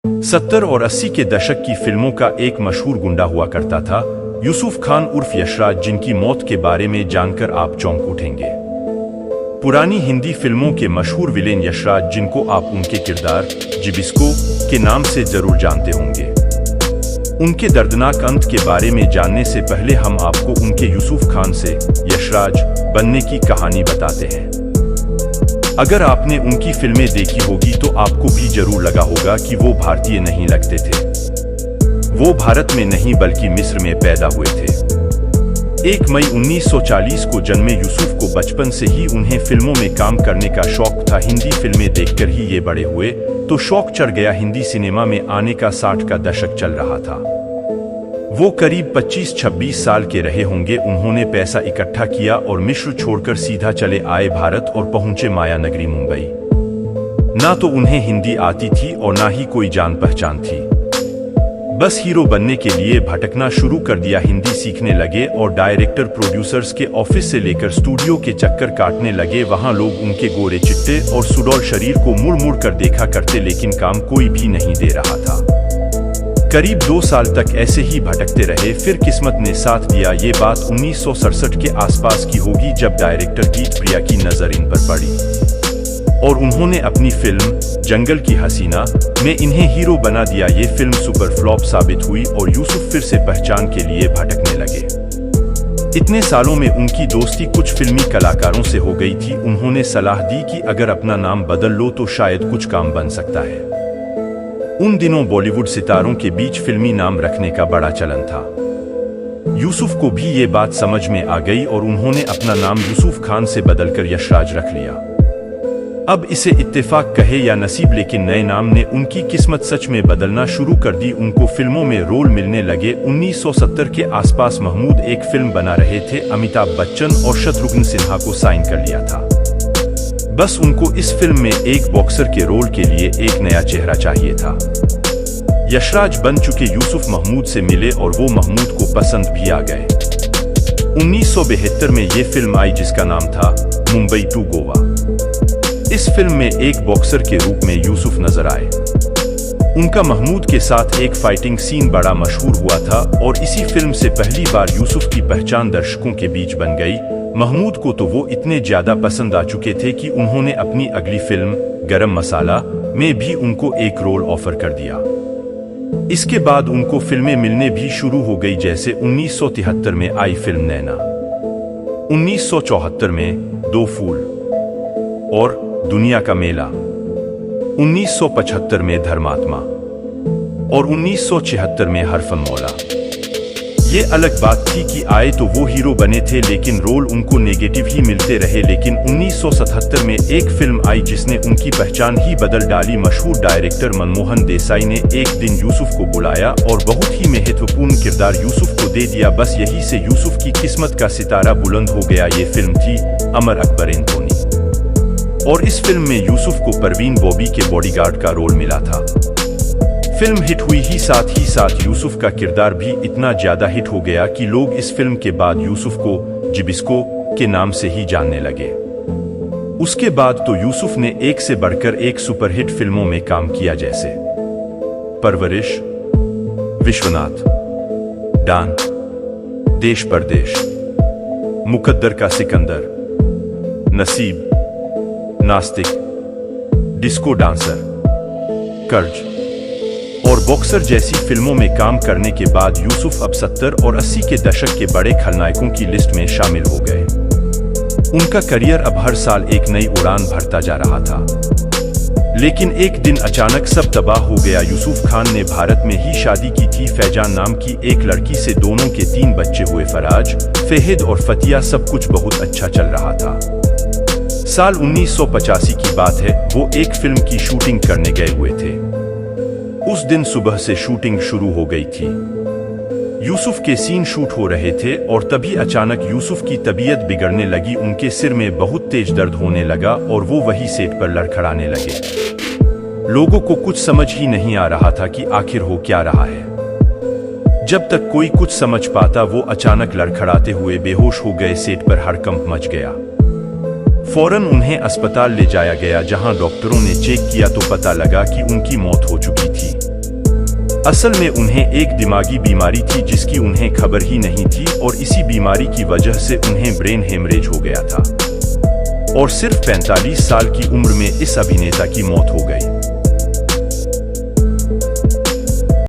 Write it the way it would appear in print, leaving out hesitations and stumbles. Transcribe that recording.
70 और 80 के दशक की फिल्मों का एक मशहूर गुंडा हुआ करता था यूसुफ खान उर्फ यशराज, जिनकी मौत के बारे में जानकर आप चौंक उठेंगे। पुरानी हिंदी फिल्मों के मशहूर विलेन यशराज, जिनको आप उनके किरदार जिबिस्को के नाम से जरूर जानते होंगे। उनके दर्दनाक अंत के बारे में जानने से पहले हम आपको उनके यूसुफ खान से यशराज बनने की कहानी बताते हैं। अगर आपने उनकी फिल्में देखी होगी तो आपको भी जरूर लगा होगा कि वो भारतीय नहीं लगते थे। वो भारत में नहीं बल्कि मिस्र में पैदा हुए थे। 1 मई 1940 को जन्मे यूसुफ को बचपन से ही उन्हें फिल्मों में काम करने का शौक था। हिंदी फिल्में देखकर ही ये बड़े हुए तो शौक चढ़ गया। हिंदी सिनेमा में आने का 60 का दशक चल रहा था। वो करीब 25-26 साल के रहे होंगे। उन्होंने पैसा इकट्ठा किया और मिस्र छोड़कर सीधा चले आए भारत और पहुंचे माया नगरी मुंबई। ना तो उन्हें हिंदी आती थी और ना ही कोई जान पहचान थी। बस हीरो बनने के लिए भटकना शुरू कर दिया। हिंदी सीखने लगे और डायरेक्टर प्रोड्यूसर्स के ऑफिस से लेकर स्टूडियो के चक्कर काटने लगे। वहां लोग उनके गोरे चिट्टे और सुडौल शरीर को मुड़ मुड़ कर देखा करते, लेकिन काम कोई भी नहीं दे रहा था। करीब 2 साल तक ऐसे ही भटकते रहे। फिर किस्मत ने साथ दिया। ये बात 1967 के आसपास की होगी, जब डायरेक्टर गीत प्रिया की नजर इन पर पड़ी और उन्होंने अपनी फिल्म जंगल की हसीना में इन्हें हीरो बना दिया। ये फिल्म सुपर फ्लॉप साबित हुई और यूसुफ फिर से पहचान के लिए भटकने लगे। इतने सालों में उनकी दोस्ती कुछ फिल्मी कलाकारों से हो गई थी। उन्होंने सलाह दी कि अगर अपना नाम बदल लो तो शायद कुछ काम बन सकता है। उन दिनों बॉलीवुड सितारों के बीच फिल्मी नाम रखने का बड़ा चलन था। यूसुफ को भी ये बात समझ में आ गई और उन्होंने अपना नाम यूसुफ खान से बदलकर यशराज रख लिया। अब इसे इत्तेफाक कहे या नसीब, लेकिन नए नाम ने उनकी किस्मत सच में बदलना शुरू कर दी। उनको फिल्मों में रोल मिलने लगे। 1970 के आसपास महमूद एक फिल्म बना रहे थे। अमिताभ बच्चन और शत्रुघ्न सिन्हा को साइन कर लिया था। बस उनको इस फिल्म में एक बॉक्सर के रोल के लिए एक नया चेहरा चाहिए था। यशराज बन चुके यूसुफ महमूद से मिले और वो महमूद को पसंद भी आ गए। 1972 में ये फिल्म आई जिसका नाम था मुंबई टू गोवा। इस फिल्म में एक बॉक्सर के रूप में यूसुफ नजर आए। उनका महमूद के साथ एक फाइटिंग सीन बड़ा मशहूर हुआ था और इसी फिल्म से पहली बार यूसुफ की पहचान दर्शकों के बीच बन गई। महमूद को तो वो इतने ज्यादा पसंद आ चुके थे कि उन्होंने अपनी अगली फिल्म गरम मसाला में भी उनको एक रोल ऑफर कर दिया। इसके बाद उनको फिल्में मिलने भी शुरू हो गई, जैसे 1973 में आई फिल्म नैना, 1974 में 2 फूल और दुनिया का मेला, 1975 में धर्मात्मा और 1976 में हरफन मौला। ये अलग बात थी कि आए तो वो हीरो बने थे, लेकिन रोल उनको नेगेटिव ही मिलते रहे। लेकिन 1977 में एक फिल्म आई जिसने उनकी पहचान ही बदल डाली। मशहूर डायरेक्टर मनमोहन देसाई ने एक दिन यूसुफ को बुलाया और बहुत ही महत्वपूर्ण किरदार यूसुफ को दे दिया। बस यही से यूसुफ की किस्मत का सितारा बुलंद हो गया। ये फिल्म थी अमर अकबर एंथोनी और इस फिल्म में यूसुफ को परवीन बॉबी के बॉडीगार्ड का रोल मिला था। फिल्म हिट हुई ही साथ यूसुफ का किरदार भी इतना ज्यादा हिट हो गया कि लोग इस फिल्म के बाद यूसुफ को जिबिस्को के नाम से ही जानने लगे। उसके बाद तो यूसुफ ने एक से बढ़कर एक सुपरहिट फिल्मों में काम किया, जैसे परवरिश, विश्वनाथ, डान, देश परदेश, मुकद्दर का सिकंदर, नसीब, नास्तिक, डिस्को डांसर, कर्ज और बॉक्सर जैसी फिल्मों में काम करने के बाद यूसुफ अब 70 और 80 के दशक के बड़े खलनायकों की लिस्ट में शामिल हो गए। उनका करियर अब हर साल एक नई उड़ान भरता जा रहा था। लेकिन एक दिन अचानक सब तबाह हो गया। यूसुफ खान ने भारत में ही शादी की थी फैजान नाम की एक लड़की से। दोनों के 3 बच्चे हुए, फराज, फेहिद और फतिया। सब कुछ बहुत अच्छा चल रहा था। साल 1985 की बात है। वो एक फिल्म की शूटिंग करने गए हुए थे। उस दिन सुबह से शूटिंग शुरू हो गई थी। यूसुफ के सीन शूट हो रहे थे और तभी अचानक यूसुफ की तबीयत बिगड़ने लगी। उनके सिर में बहुत तेज दर्द होने लगा और वो वही सेट पर लड़खड़ाने लगे। लोगों को कुछ समझ ही नहीं आ रहा था कि आखिर हो क्या रहा है। जब तक कोई कुछ समझ पाता, वो अचानक लड़खड़ाते हुए बेहोश हो गए। सेट पर हड़कंप मच गया। फौरन उन्हें अस्पताल ले जाया गया, जहां डॉक्टरों ने चेक किया तो पता लगा कि उनकी मौत हो चुकी थी। असल में उन्हें एक दिमागी बीमारी थी जिसकी उन्हें खबर ही नहीं थी और इसी बीमारी की वजह से उन्हें ब्रेन हेमरेज हो गया था और सिर्फ 45 साल की उम्र में इस अभिनेता की मौत हो गई।